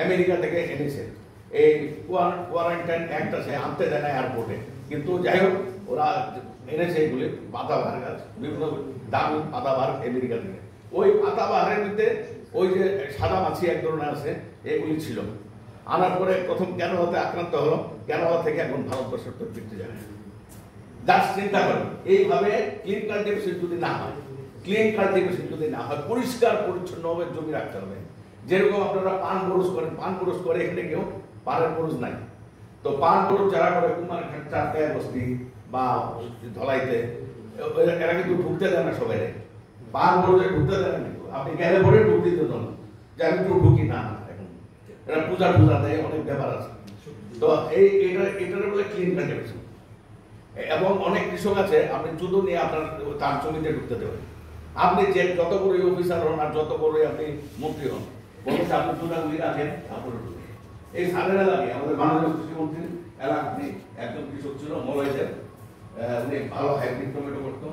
America থেকে এনেছে এই কোয়ারেন্টাইন অ্যাক্ট আছে, আনতে দেয় না এয়ারপোর্টে, কিন্তু যাই হোক ওরা এনেছে এগুলি পাতাবাহার গাছ, বিভিন্ন দামি পাতাবাহার আমেরিকা থেকে। ওই পাতাবাহারের মধ্যে ওই যে সাদা মাছি এক ধরনের আছে, এগুলি ছিল। আনার পরে প্রথম ক্যানোলাতে আক্রান্ত হলো, ক্যানোলা থেকে এখন ভারতবর্ষের তো ফিরতে যাবে। জাস্ট চিন্তা করেন, এইভাবে ক্লিন কাল্টিভেশন যদি না হয়, ক্লিন কাল্টিভেশন যদি না হয়, পরিষ্কার পরিচ্ছন্নভাবে জমি রাখতে হবে। যেরকম আপনারা পান বরজ করেন, পান বরজ করে এখানে কেউ পানের বরজ নাই, তো পান বরজ যারা করে কুমারঘাট, চারটায় বস্তি বা ধলাইতে, এরা কিন্তু ঢুকতে দেয় না সবাই, পান বরজে ঢুকতে দেয় না। কিন্তু আপনি গেলে পরে ঢুকতে দিত না, যে আমি তো ঢুকি না, এখন এরা পূজা টুজা দেয়, অনেক ব্যাপার আছে। তো এটার বলে ক্লিন কাল্টিভেশন। এবং অনেক কৃষক আছে, আপনি জুতো নিয়ে আপনার তার জমিতে ঢুকতে দেবেন। আপনি যে যত বড়ই অফিসার হন আর যত বড়ই আপনি মন্ত্রী হন, বলছে আপনি জুতাগুলি রাখেন, তারপরে ঢুকেন। এই সারের এলাকায় আমাদের মাননীয় কৃষিমন্ত্রী এলাকা একজন কৃষক ছিল, মলয় দেব, উনি ভালো হাইব্রিড টমেটো করতো।